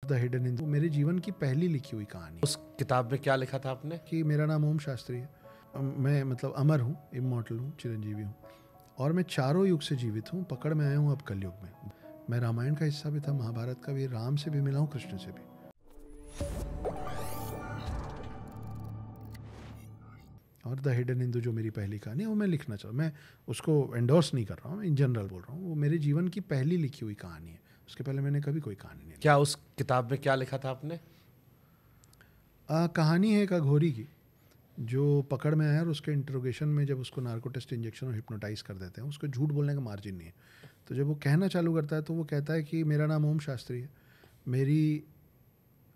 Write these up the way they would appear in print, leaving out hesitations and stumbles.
The hidden Hindu मेरे जीवन की पहली लिखी हुई कहानी। उस किताब में क्या लिखा था आपने? कि मेरा नाम ओम शास्त्री है, मैं मतलब अमर हूँ, इमॉर्टल हूँ, चिरंजीवी हूँ और मैं चारों युग से जीवित हूँ, पकड़ में आया हूँ अब कलयुग में। मैं रामायण का हिस्सा भी था, महाभारत का भी, राम से भी मिला हूँ, कृष्ण से भी। और द हिडन हिंदू जो मेरी पहली कहानी है वो मैं लिखना चाहूँ, मैं उसको एंडोर्स नहीं कर रहा हूँ, मैं इन जनरल बोल रहा हूँ, वो मेरे जीवन की पहली लिखी हुई कहानी है। उसके पहले मैंने कभी कोई कहानी नहीं लिखी। क्या उस किताब में क्या लिखा था आपने? कहानी है एक अघोरी की जो पकड़ में आया और उसके इंट्रोगेशन में जब उसको नार्को टेस्ट इंजेक्शन और हिप्नोटाइज कर देते हैं, उसको झूठ बोलने का मार्जिन नहीं है। तो जब वो कहना चालू करता है तो वो कहता है कि मेरा नाम ओम शास्त्री है,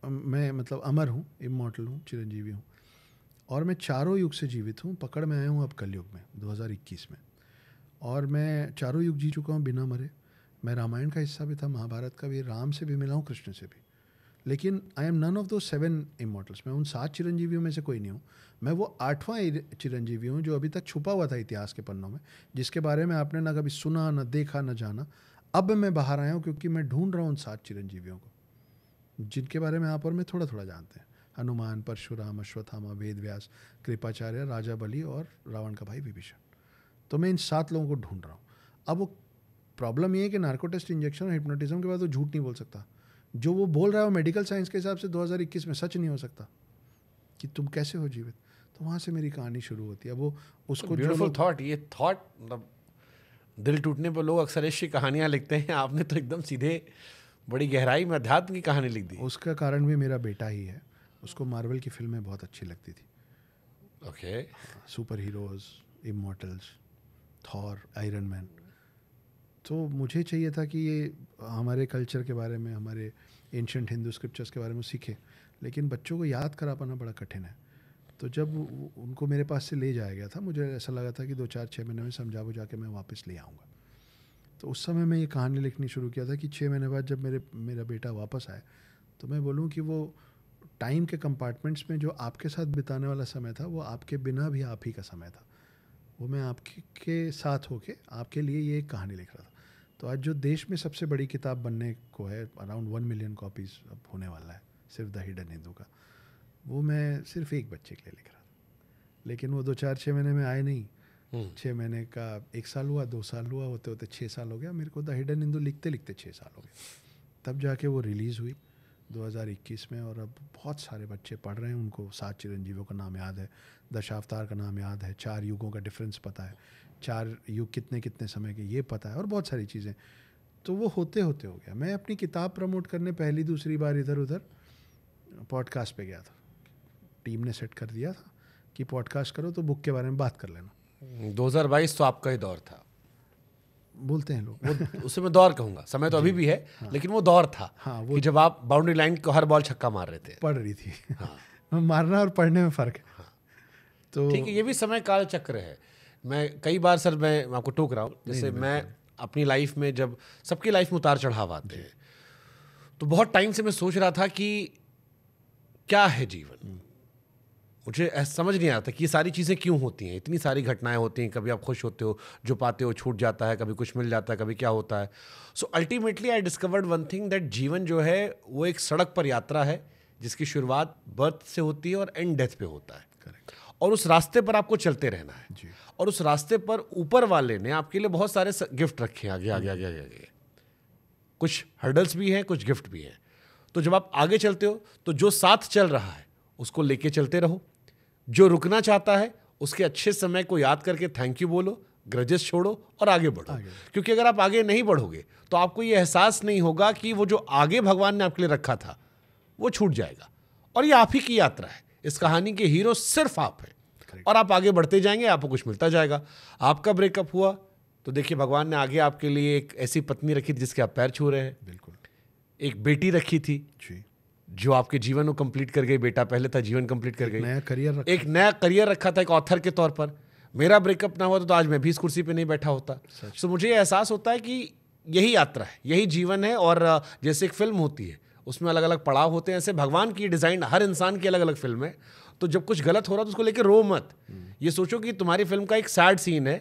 मैं मतलब अमर हूँ, इमॉर्टल हूँ, चिरंजीवी हूँ और मैं चारों युग से जीवित हूँ, पकड़ में आया हूँ अब कलयुग में 2021 में। और मैं चारों युग जी चुका हूँ बिना मरे। मैं रामायण का हिस्सा भी था, महाभारत का भी, राम से भी मिला हूँ, कृष्ण से भी। लेकिन आई एम नन ऑफ दो 7 इमॉर्टल्स। मैं उन 7 चिरंजीवियों में से कोई नहीं हूँ। मैं वो 8वां चिरंजीवी हूँ जो अभी तक छुपा हुआ था इतिहास के पन्नों में, जिसके बारे में आपने ना कभी सुना, ना देखा, ना जाना। अब मैं बाहर आया हूँ क्योंकि मैं ढूंढ रहा हूँ उन 7 चिरंजीवियों को जिनके बारे में आप और मैं थोड़ा थोड़ा जानते हैं। हनुमान, परशुराम, अश्वत्थामा, वेदव्यास, कृपाचार्य, राजा बलि और रावण का भाई विभीषण। तो मैं इन 7 लोगों को ढूंढ रहा हूँ। अब वो प्रॉब्लम ये है कि नार्को टेस्ट इंजेक्शन और हिप्नोटिज्म के बाद वो झूठ नहीं बोल सकता। जो वो बोल रहा है वो मेडिकल साइंस के हिसाब से 2021 में सच नहीं हो सकता कि तुम कैसे हो जीवित। तो वहाँ से मेरी कहानी शुरू होती है। वो उसको ब्यूटीफुल थॉट, ये थॉट मतलब दिल टूटने पर लोग अक्सर ऐसी कहानियां लिखते हैं, आपने तो एकदम सीधे बड़ी गहराई में अध्यात्म की कहानी लिख दी। उसका कारण भी मेरा बेटा ही है। उसको मार्वल की फिल्में बहुत अच्छी लगती थी। Okay, super heroes, immortals, Thor, iron man. तो मुझे चाहिए था कि ये हमारे कल्चर के बारे में, हमारे एंशिएंट हिंदू स्क्रिप्चर्स के बारे में सीखे, लेकिन बच्चों को याद करा पाना बड़ा कठिन है। तो जब उनको मेरे पास से ले जाया गया था, मुझे ऐसा लगा था कि 2-4-6 महीने में समझा बुझा के मैं वापस ले आऊँगा। तो उस समय मैं ये कहानी लिखनी शुरू किया था कि 6 महीने बाद जब मेरा बेटा वापस आए तो मैं बोलूँ कि वो टाइम के कंपार्टमेंट्स में जो आपके साथ बिताने वाला समय था वो आपके बिना भी आप ही का समय था। वो मैं आपके साथ होके आपके लिए ये एक कहानी लिख रहा था। तो आज जो देश में सबसे बड़ी किताब बनने को है, अराउंड 1 मिलियन कॉपीज़ अब होने वाला है सिर्फ द हिडन हिंदू का, वो मैं सिर्फ एक बच्चे के लिए लिख रहा था। लेकिन वो 2-4-6 महीने में आए नहीं। 6 महीने का 1 साल हुआ, 2 साल हुआ, होते होते 6 साल हो गया। मेरे को द हिडन हिंदू लिखते लिखते 6 साल हो गए। तब जाके वो रिलीज़ हुई 2021 में और अब बहुत सारे बच्चे पढ़ रहे हैं। उनको 7 चिरंजीवियों का नाम याद है, दशावतार का नाम याद है, 4 युगों का डिफरेंस पता है, 4 युग कितने कितने समय के ये पता है और बहुत सारी चीज़ें। तो वो होते होते हो गया। मैं अपनी किताब प्रमोट करने पहली दूसरी बार इधर उधर पॉडकास्ट पे गया था। टीम ने सेट कर दिया था कि पॉडकास्ट करो तो बुक के बारे में बात कर लेना। 2022 तो आपका ही दौर था, बोलते हैं लोग। वो उसे मैं दौर कहूँगा, समय तो अभी भी है। हाँ। लेकिन वो दौर था। हाँ, वो कि जब आप बाउंड्री लाइन को हर बॉल छक्का मार रहे थे, पढ़ रही थी। हाँ। मारना और पढ़ने में फ़र्क है। हाँ। तो ठीक है, ये भी समय काल चक्र है। मैं कई बार सर मैं आपको टोक रहा हूँ, जैसे मैं अपनी लाइफ में, जब सबकी लाइफ में उतार चढ़ाव आते हैं, तो बहुत टाइम से मैं सोच रहा था कि क्या है जीवन। मुझे समझ नहीं आता कि ये सारी चीज़ें क्यों होती हैं, इतनी सारी घटनाएं होती हैं। कभी आप खुश होते हो, जो पाते हो छूट जाता है, कभी कुछ मिल जाता है, कभी क्या होता है। So ultimately I discovered one thing, that जीवन जो है वो एक सड़क पर यात्रा है जिसकी शुरुआत बर्थ से होती है और एंड डेथ पे होता है। करेक्ट। और उस रास्ते पर आपको चलते रहना है जी। और उस रास्ते पर ऊपर वाले ने आपके लिए बहुत सारे गिफ्ट रखे हैं, आगे आगे आगे आगे आगे। कुछ हर्डल्स भी हैं, कुछ गिफ्ट भी हैं। तो जब आप आगे चलते हो तो जो साथ चल रहा है उसको लेके चलते रहो। जो रुकना चाहता है उसके अच्छे समय को याद करके थैंक यू बोलो, ग्रजेस छोड़ो और आगे बढ़ो। क्योंकि अगर आप आगे नहीं बढ़ोगे तो आपको ये एहसास नहीं होगा कि वो जो आगे भगवान ने आपके लिए रखा था वो छूट जाएगा। और ये आप ही की यात्रा है। इस कहानी के हीरो सिर्फ आप हैं और आप आगे बढ़ते जाएंगे, आपको कुछ मिलता जाएगा। आपका ब्रेकअप हुआ तो देखिए भगवान ने आगे आपके लिए एक ऐसी पत्नी रखी थी जिसके आप पैर छू रहे हैं। बिल्कुल। एक बेटी रखी थी जी, जो आपके जीवन को कंप्लीट कर गई। बेटा पहले था, जीवन कंप्लीट कर गई। एक नया करियर रखा था एक ऑथर के तौर पर। मेरा ब्रेकअप ना हुआ तो आज मैं भी इस कुर्सी पे नहीं बैठा होता। सो मुझे एहसास होता है कि यही यात्रा है, यही जीवन है। और जैसे एक फिल्म होती है उसमें अलग अलग पड़ाव होते हैं, ऐसे भगवान की डिज़ाइन हर इंसान की अलग अलग फिल्म है। तो जब कुछ गलत हो रहा है तो उसको लेकर रो मत। ये सोचो कि तुम्हारी फिल्म का एक सैड सीन है,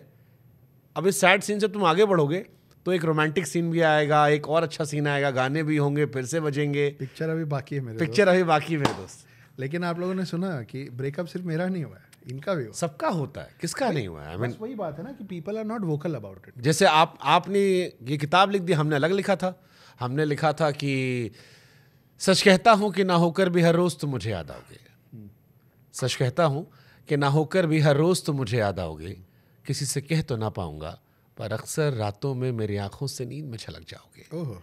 अब इस सैड सीन से तुम आगे बढ़ोगे तो एक रोमांटिक सीन भी आएगा, एक और अच्छा सीन आएगा, गाने भी होंगे, फिर से बजेंगे। पिक्चर अभी बाकी है मेरे पिक्चर अभी बाकी है मेरे दोस्त। दोस्त। लेकिन आप लोगों ने सुना कि ब्रेकअप सिर्फ मेरा नहीं हुआ है, इनका भी हुआ। सबका होता है, किसका नहीं हुआ है? बस वही बात है ना कि people are not vocal about it. जैसे आपने ये किताब लिख दी, हमने अलग लिखा था। हमने लिखा था कि सच कहता हूं कि ना होकर भी हर रोज तुम मुझे याद आओगे। सच कहता हूं कि ना होकर भी हर रोज तुम मुझे याद आओगे। किसी से कह तो ना पाऊंगा, पर अक्सर रातों में मेरी आंखों से नींद में छलक जाओगे। ओहो,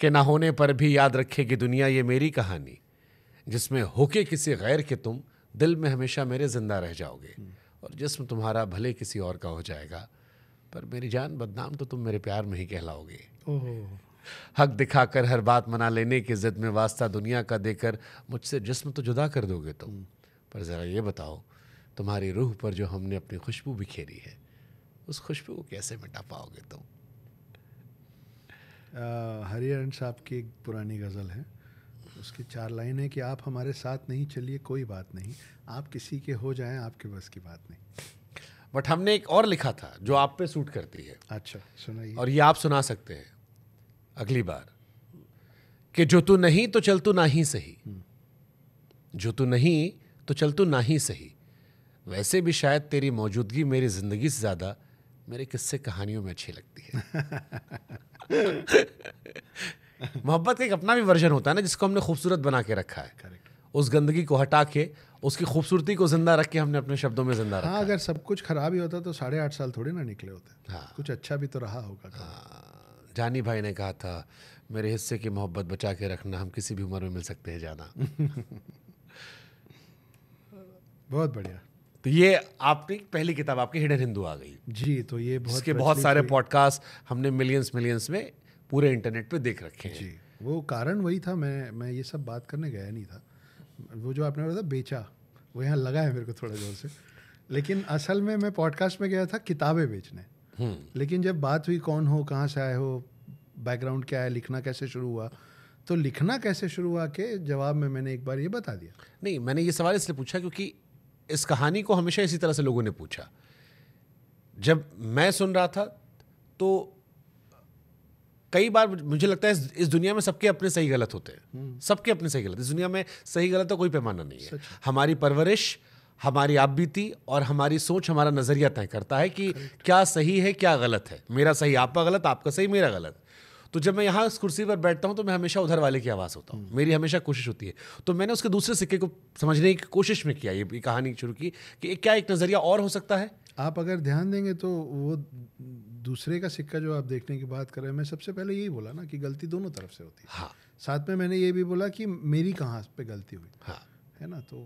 कि ना होने पर भी याद रखेगी दुनिया ये मेरी कहानी, जिसमें होके किसी गैर के तुम दिल में हमेशा मेरे जिंदा रह जाओगे। और जिस्म तुम्हारा भले किसी और का हो जाएगा, पर मेरी जान बदनाम तो तुम मेरे प्यार में ही कहलाओगे। ओहो। हक दिखाकर हर बात मना लेने की जिद में वास्ता दुनिया का देकर मुझसे जिस्म तो जुदा कर दोगे तुम। पर ज़रा ये बताओ, तुम्हारी रूह पर जो हमने अपनी खुशबू बिखेरी है, उस खुशबू को कैसे मिटा पाओगे तुम? हरिहरन साहब की एक पुरानी गज़ल है, उसकी 4 लाइन है कि आप हमारे साथ नहीं चलिए कोई बात नहीं, आप किसी के हो जाएं आपके बस की बात नहीं। बट हमने एक और लिखा था जो आप पे सूट करती है, अच्छा सुनाइए। और ये आप सुना सकते हैं अगली बार, कि जो तू नहीं तो चल तू ना ही सही, जो तू नहीं तो चल तू ना ही सही, वैसे भी शायद तेरी मौजूदगी मेरी जिंदगी से ज्यादा मेरे किस्से कहानियों में अच्छी लगती है। मोहब्बत का एक अपना भी वर्जन होता है ना, जिसको हमने खूबसूरत बना के रखा है। करेक्ट। उस गंदगी को हटा के उसकी खूबसूरती को जिंदा रख के हमने अपने शब्दों में जिंदा रखा। हाँ, अगर सब कुछ खराब ही होता तो 8.5 साल थोड़ी ना निकले होते। हाँ। कुछ अच्छा भी तो रहा होगा। जानी भाई ने कहा था, मेरे हिस्से की मोहब्बत बचा के रखना, हम किसी भी उम्र में मिल सकते हैं जाना। बहुत बढ़िया। तो ये आपकी पहली किताब, आपकी हिडन हिंदू आ गई जी, तो ये बहुत जिसके बहुत सारे पॉडकास्ट हमने मिलियंस में पूरे इंटरनेट पे देख रखे हैं। जी, वो कारण वही था। मैं ये सब बात करने गया नहीं था। वो जो आपने बोला था बेचा, वो यहाँ लगा है मेरे को थोड़ा जोर से, लेकिन असल में मैं पॉडकास्ट में गया था किताबें बेचने। लेकिन जब बात हुई कौन हो, कहाँ से आए हो, बैकग्राउंड क्या है, लिखना कैसे शुरू हुआ, तो लिखना कैसे शुरू हुआ के जवाब में मैंने एक बार ये बता दिया। नहीं, मैंने ये सवाल इसलिए पूछा क्योंकि इस कहानी को हमेशा इसी तरह से लोगों ने पूछा। जब मैं सुन रहा था तो कई बार मुझे लगता है इस दुनिया में सबके अपने सही गलत होते हैं। सबके अपने सही गलत। इस दुनिया में सही गलत का कोई पैमाना नहीं है। हमारी परवरिश, हमारी आप बीती और हमारी सोच, हमारा नजरिया तय करता है कि क्या सही है क्या गलत है। मेरा सही आपका गलत, आपका सही मेरा गलत। तो जब मैं यहाँ इस कुर्सी पर बैठता हूँ तो मैं हमेशा उधर वाले की आवाज़ होता हूँ। मेरी हमेशा कोशिश होती है। तो मैंने उसके दूसरे सिक्के को समझने की कोशिश में किया, ये कहानी शुरू की कि क्या एक नज़रिया और हो सकता है। आप अगर ध्यान देंगे तो वो दूसरे का सिक्का जो आप देखने की बात कर रहे हैं, मैं सबसे पहले यही बोला ना कि गलती दोनों तरफ से होती है। हाँ। साथ में मैंने ये भी बोला कि मेरी कहाँ पे गलती हुई। हाँ, है ना, तो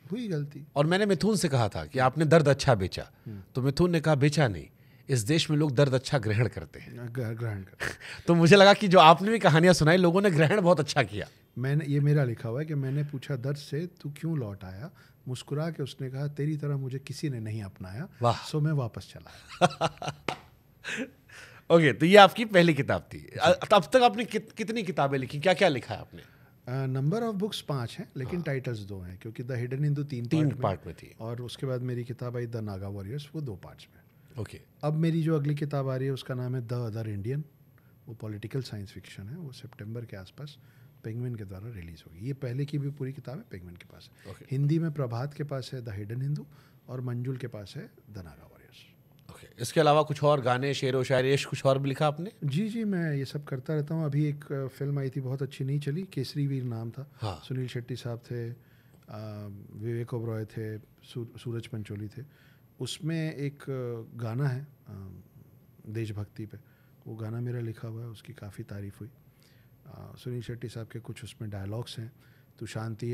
हुई गलती। और मैंने मिथुन से कहा था कि आपने दर्द अच्छा बेचा, तो मिथुन ने कहा बेचा नहीं, इस देश में लोग दर्द अच्छा ग्रहण करते हैं। ग्रहण कर। तो मुझे लगा कि जो आपने भी कहानियां सुनाई, लोगों ने ग्रहण बहुत अच्छा किया। मैंने, ये मेरा लिखा हुआ है कि मैंने पूछा दर्द से तू क्यों लौट आया, मुस्कुरा के उसने कहा तेरी तरह मुझे किसी ने नहीं अपनाया, वाह। सो मैं वापस चला। ओके, तो ये आपकी पहली किताब थी। अब तक आपने कितनी किताबें लिखी, क्या क्या लिखा है आपने? नंबर ऑफ बुक्स 5 हैं, लेकिन टाइटल्स 2 हैं, क्योंकि द हिडन हिंदू 3 पार्ट में थी, और उसके बाद मेरी किताब आई द नागा वॉरियर्स, वो 2 पार्ट्स में। ओके। अब मेरी जो अगली किताब आ रही है उसका नाम है द अदर इंडियन, वो पॉलिटिकल साइंस फिक्शन है। वो सितंबर के आसपास पेंगुइन के द्वारा रिलीज़ होगी। ये पहले की भी पूरी किताब है, पेंगुइन के पास है। Okay. हिंदी में प्रभात के पास है द हिडन हिंदू, और मंजुल के पास है द नागा वॉरियर्स। ओके। इसके अलावा कुछ और गाने, शेर व शायरी, कुछ और भी लिखा आपने? जी जी, मैं ये सब करता रहता हूँ। अभी एक फिल्म आई थी, बहुत अच्छी नहीं चली, केसरी वीर नाम था। हाँ। सुनील शेट्टी साहब थे, विवेक ओबरॉय थे, सूरज पंचोली थे। उसमें एक गाना है देशभक्ति पे, वो गाना मेरा लिखा हुआ है, उसकी काफ़ी तारीफ़ हुई। सुनील शेट्टी साहब के कुछ उसमें डायलॉग्स हैं। तू शांति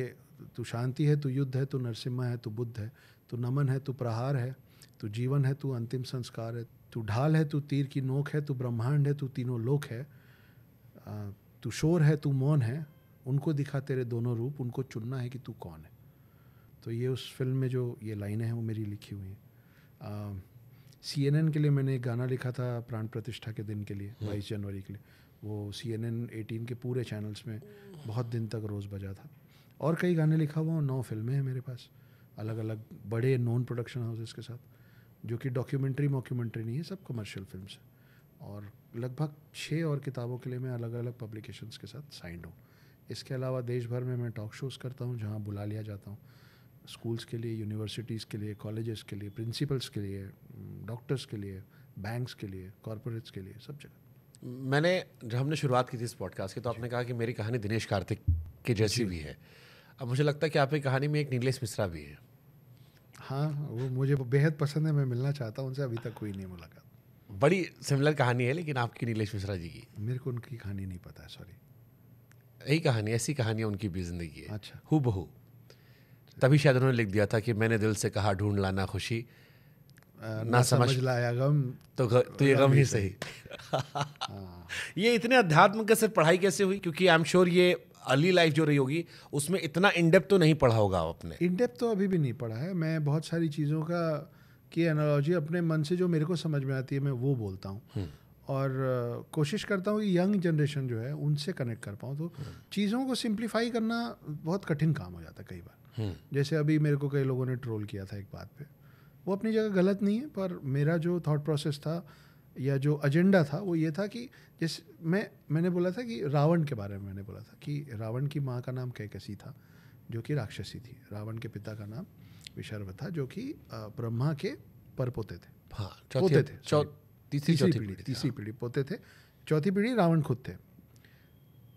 है, तू युद्ध है, तू नरसिम्हा है, तू बुद्ध है, तू नमन है, तू प्रहार है, तू जीवन है, तू अंतिम संस्कार है, तू ढाल है, तू तीर की नोक है, तू ब्रह्मांड है, तू तीनों लोक है, तू शोर है, तू मौन है, उनको दिखा तेरे दोनों रूप, उनको चुनना है कि तू कौन है। तो ये उस फिल्म में जो ये लाइनें हैं वो मेरी लिखी हुई हैं। CNN के लिए मैंने एक गाना लिखा था प्राण प्रतिष्ठा के दिन के लिए, 22 जनवरी के लिए। वो CNN 18 के पूरे चैनल्स में बहुत दिन तक रोज़ बजा था। और कई गाने लिखा हुआ, 9 फिल्में हैं मेरे पास, अलग अलग बड़े नॉन प्रोडक्शन हाउसेस के साथ, जो कि डॉक्यूमेंट्री नहीं है, सब कमर्शियल फिल्म्स हैं। और लगभग 6 और किताबों के लिए मैं अलग अलग पब्लिकेशंस के साथ साइंड हूँ। इसके अलावा देश भर में मैं टॉक शोज़ करता हूँ जहाँ बुला लिया जाता हूँ, स्कूल्स के लिए, यूनिवर्सिटीज़ के लिए, कॉलेजेस के लिए, प्रिंसिपल्स के लिए, डॉक्टर्स के लिए, बैंक्स के लिए, कॉरपोरेट्स के लिए, सब जगह। मैंने जब हमने शुरुआत की थी इस पॉडकास्ट की तो आपने कहा कि मेरी कहानी दिनेश कार्तिक की जैसी भी है। अब मुझे लगता है कि आपकी कहानी में एक नीलेश मिश्रा भी है। हाँ, वो मुझे बेहद पसंद है, मैं मिलना चाहता हूँ उनसे, अभी तक कोई नहीं मुलाकात। बड़ी सिमिलर कहानी है लेकिन आपकी नीलेश मिश्रा जी की। मेरे को उनकी कहानी नहीं पता है, सॉरी। यही कहानी, ऐसी कहानी उनकी भी जिंदगी है। अच्छा। हूबहू। तभी शायद उन्होंने लिख दिया था कि मैंने दिल से कहा ढूंढ लाना खुशी, ना समझ लाया गम तो ये गम ही सही। ये इतने अध्यात्म के सिर्फ पढ़ाई कैसे हुई? क्योंकि आई एम श्योर ये अर्ली लाइफ जो रही होगी उसमें इतना इन डेप्थ तो नहीं पढ़ा होगा आपने। इन डेप्थ तो अभी भी नहीं पढ़ा है। मैं बहुत सारी चीज़ों की एनालॉजी अपने मन से जो मेरे को समझ में आती है मैं वो बोलता हूँ, और कोशिश करता हूँ कि यंग जनरेशन जो है उनसे कनेक्ट कर पाऊँ। तो चीज़ों को सिंप्लीफाई करना बहुत कठिन काम हो जाता है कई बार। जैसे अभी मेरे को कई लोगों ने ट्रोल किया था एक बात पे, वो अपनी जगह गलत नहीं है, पर मेरा जो थॉट प्रोसेस था या जो एजेंडा था वो ये था कि जैसे मैंने बोला था कि रावण के बारे में मैंने बोला था कि रावण की माँ का नाम कैकसी था जो कि राक्षसी थी। रावण के पिता का नाम विशर्व था जो कि ब्रह्मा के परपोते थे। हाँ, पोते थे, तीसरी पीढ़ी पोते थे, चौथी पीढ़ी रावण खुद थे।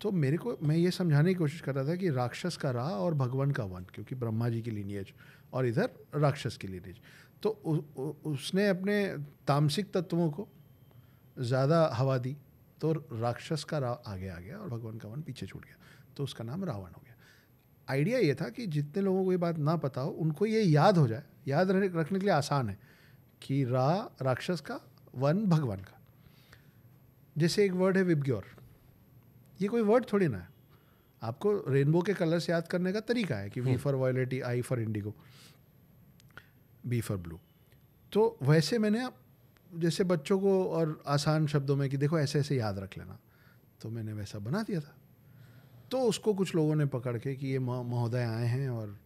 तो मैं ये समझाने की कोशिश कर रहा था कि राक्षस का रा और भगवान का वन, क्योंकि ब्रह्मा जी की लीनिएज और इधर राक्षस की लीनिएज। तो उसने अपने तामसिक तत्वों को ज़्यादा हवा दी, तो राक्षस का रा आगे आ गया और भगवान का वन पीछे छूट गया, तो उसका नाम रावण हो गया। आइडिया ये था कि जितने लोगों को ये बात ना पता हो उनको ये याद हो जाए, याद रखने के लिए आसान है कि राक्षस का, वन भगवान का। जैसे एक वर्ड है विबग्योर, ये कोई वर्ड थोड़ी ना है। आपको रेनबो के कलर्स याद करने का तरीका है कि V for violet, I for indigo, B for blue. तो वैसे मैंने जैसे बच्चों को और आसान शब्दों में कि देखो ऐसे ऐसे याद रख लेना, तो मैंने वैसा बना दिया था। तो उसको कुछ लोगों ने पकड़ के कि ये महोदय आए हैं और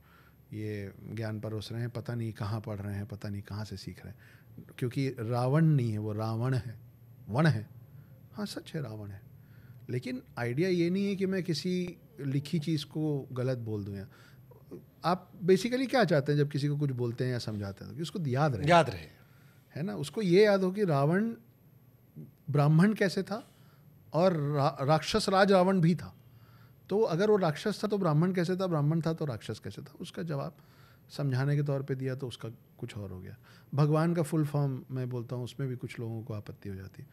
ये ज्ञान परोस रहे हैं, पता नहीं कहाँ पढ़ रहे हैं, पता नहीं कहाँ से सीख रहे हैं, क्योंकि रावण नहीं है, वो रावण है, वण है। हाँ सच है, रावण है, लेकिन आइडिया ये नहीं है कि मैं किसी लिखी चीज़ को गलत बोल दूँ। आप बेसिकली क्या चाहते हैं जब किसी को कुछ बोलते हैं या समझाते हैं, तो कि उसको याद रहे, है ना। उसको ये याद हो कि रावण ब्राह्मण कैसे था और राक्षस राज रावण भी था। तो अगर वो राक्षस था तो ब्राह्मण कैसे था, ब्राह्मण था तो राक्षस कैसे था, उसका जवाब समझाने के तौर पे दिया, तो उसका कुछ और हो गया। भगवान का फुल फॉर्म मैं बोलता हूँ, उसमें भी कुछ लोगों को आपत्ति हो जाती है।